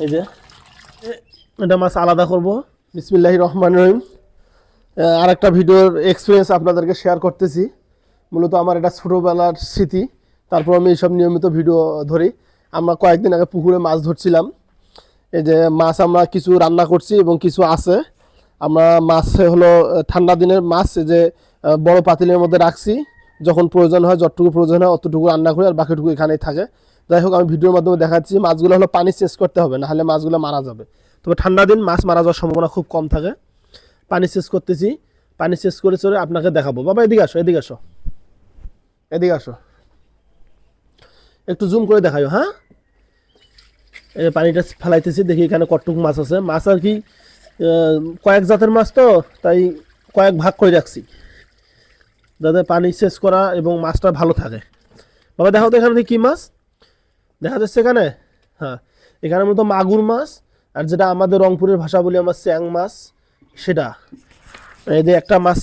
এই যে এটা মাছ আলাদা করব। বিসমিল্লাহির রহমানির রহিম। আর একটা ভিডিওর এক্সপিরিয়েন্স আপনাদেরকে শেয়ার করতেছি। মূলত আমার এটা ছোটোবেলার স্মৃতি, তারপর আমি এইসব নিয়মিত ভিডিও ধরি। আমরা কয়েকদিন আগে পুকুরে মাছ ধরছিলাম। এই যে মাছ আমরা কিছু রান্না করছি এবং কিছু আছে। আমরা মাছ হলো ঠান্ডা দিনের মাছ, এই যে বড় পাতিলের মধ্যে রাখছি, যখন প্রয়োজন হয় যতটুকু প্রয়োজন হয় অতটুকু রান্না করি, আর বাকিটুকু এখানেই থাকে। যাই হোক, আমি ভিডিওর মাধ্যমে দেখাচ্ছি মাছগুলো হলো পানি চেঞ্জ করতে হবে, না হলে মাছগুলো মারা যাবে। তবে ঠান্ডা দিন মাছ মারা যাওয়ার সম্ভাবনা খুব কম থাকে। পানি চেঞ্জ করতেছি, পানি চেঞ্জ করে চলে আপনাকে দেখাবো। বাবা এদিকে আসো, এদিকে আসো, এদিকে আসো, একটু জুম করে দেখাও। হ্যাঁ, এই পানিটা ফেলাইতেছি, দেখি এখানে কতটুকু মাছ আছে। মাছ আর কি কয়েক জাতের মাছ, তো তাই কয়েক ভাগ করে রাখছি যাতে পানি চেঞ্জ করা এবং মাছটা ভালো থাকে। বাবা দেখো তো এখানে কী মাছ দেখা যাচ্ছে এখানে। হ্যাঁ, এখানের মতো মাগুর মাছ, আর যেটা আমাদের রংপুরের ভাষা বলি আমরা চ্যাং মাছ, সেটা। এই যে একটা মাছ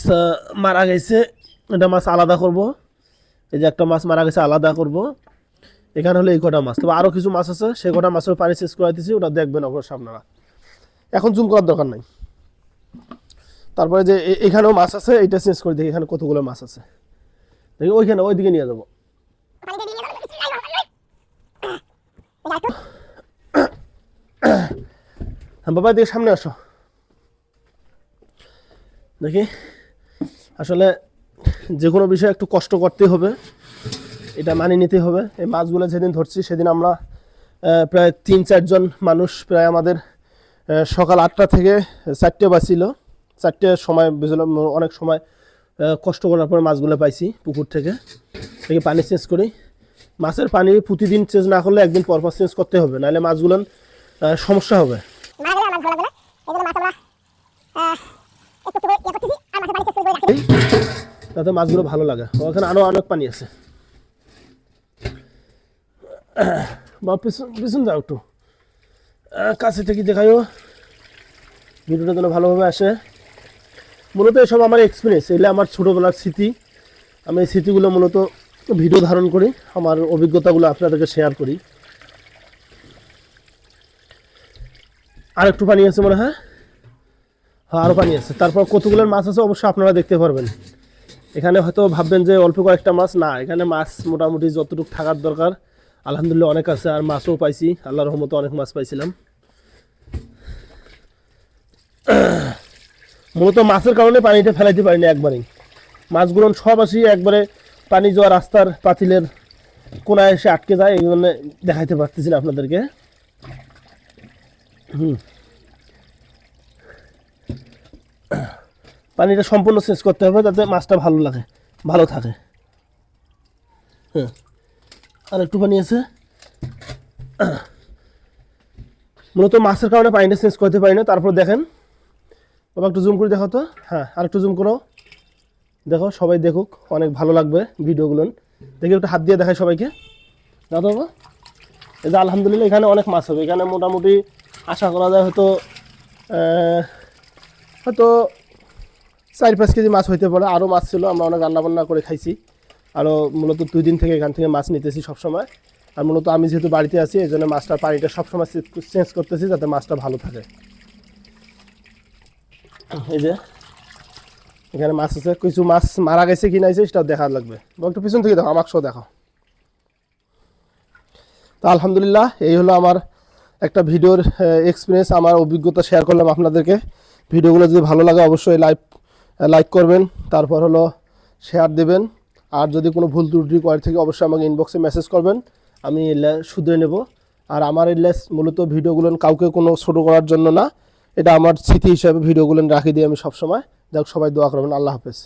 মারা গেছে, এটা মাছ আলাদা করব। এই যে একটা মাছ মারা গেছে, আলাদা করব। এখানে হলো এই কটা মাছ, তবে আরও কিছু মাছ আছে, সেই কটা মাছের পানি চেঞ্জ করে দিচ্ছি, ওটা দেখবেন অবশ্যই আপনারা। এখন জুম করার দরকার নাই। তারপরে যে এখানেও মাছ আছে, এইটা চেঞ্জ করে দেখি এখানে কতগুলো মাছ আছে। দেখি ওইখানে ওইদিকে নিয়ে যাবো। হ্যাঁ বাবা, দিকে সামনে আসো। দেখি, আসলে যে কোনো বিষয়ে একটু কষ্ট করতে হবে, এটা মানিয়ে নিতে হবে। এই মাছগুলো যেদিন ধরছি সেদিন আমরা প্রায় ৩-৪ জন মানুষ, প্রায় আমাদের সকাল ৮টা থেকে 4টে বাঁচিল। 4টের সময় বুঝলাম, অনেক সময় কষ্ট করার পরে মাছগুলো পাইছি পুকুর থেকে। দেখি পানি চেঞ্জ করি। মাছের পানি প্রতিদিন চেঞ্জ না করলে একদিন পর পর চেঞ্জ করতে হবে, নাহলে মাছগুলো সমস্যা হবে। তাতে মাছগুলো ভালো লাগে। ওখানে আরও অনেক পানি আছে। বা পিছন যাও একটু, কাছে থেকে দেখাইও, ভিডিওটা যেন ভালোভাবে আসে। মূলত এসব আমার এক্সপিরিয়েন্স, এগুলো আমার ছোটোবেলার স্মৃতি। আমি এই স্মৃতিগুলো মূলত ভিডিও ধারণ করি, আমার অভিজ্ঞতাগুলো আপনাদেরকে শেয়ার করি। আর একটু পানি আছে মনে হয়। হ্যাঁ, আরও পানি আছে। তারপর কতগুলোর মাছ আছে অবশ্যই আপনারা দেখতে পারবেন। এখানে হয়তো ভাববেন যে অল্প কয়েকটা মাছ, না, এখানে মাছ মোটামুটি যতটুকু থাকার দরকার আলহামদুলিল্লাহ অনেক আছে। আর মাছও পাইছি, আল্লাহর রহমতে অনেক মাছ পাইছিলাম। মূলত মাছের কারণে পানিটা ফেলাইতে পারিনি একবারেই। মাছগুলো সব আসি একবারে পানি যাওয়া রাস্তার পাতিলের কোনায় এসে আটকে যায়, এই জন্য দেখাইতে পারতেছি না আপনাদেরকে। পানিটা সম্পূর্ণ চেঞ্জ করতে হবে যাতে মাছটা ভালো থাকে। হ্যাঁ, আর একটু পানি আছে। মূলত মাছের কারণে পানিটা চেঞ্জ করতে পারি না। তারপর দেখেন বাবা, একটু জুম করে দেখো তো। হ্যাঁ, আর একটু জুম করো, দেখো, সবাই দেখুক, অনেক ভালো লাগবে ভিডিওগুলো। দেখি একটু হাত দিয়ে দেখাই সবাইকে। দাদা বাবা, এই যে আলহামদুলিল্লাহ এখানে অনেক মাছ হবে। এখানে মোটামুটি আশা করা যায় হয়তো 4-5 কেজি মাছ হইতে পারে। আরও মাছ ছিল, আমরা অনেক রান্নাবান্না করে খাইছি। আরও মূলত 2 দিন থেকে এখান থেকে মাছ নিতেছি সবসময়। আর মূলত আমি যেহেতু বাড়িতে আছি, এই জন্য মাছটার পানিটা সবসময় চেঞ্জ করতেছি যাতে মাছটা ভালো থাকে। এই যে এখানে মাছ আছে, কিছু মাছ মারা গেছে কি নাইছে সেটাও দেখা লাগবে। একটু পিছন থেকে দেখো, আমাকে দেখো। তো আলহামদুলিল্লাহ, এই হলো আমার একটা ভিডিওর এক্সপিরিয়েন্স, আমার অভিজ্ঞতা শেয়ার করলাম আপনাদেরকে। ভিডিওগুলো যদি ভালো লাগে অবশ্যই লাইক করবেন, তারপর হলো শেয়ার দেবেন। আর যদি কোনো ভুল ত্রুটি করে থেকে অবশ্যই আমাকে ইনবক্সে মেসেজ করবেন, আমি এগুলো শুধরে নেব। আর আমার এগুলো মূলত ভিডিওগুলো কাউকে কোনো ছোটো করার জন্য না, এটা আমার স্মৃতি হিসাবে ভিডিওগুলো রাখি দিই আমি সবসময়। যাক, সবাই দোয়া করবেন। আল্লাহ হাফেজ।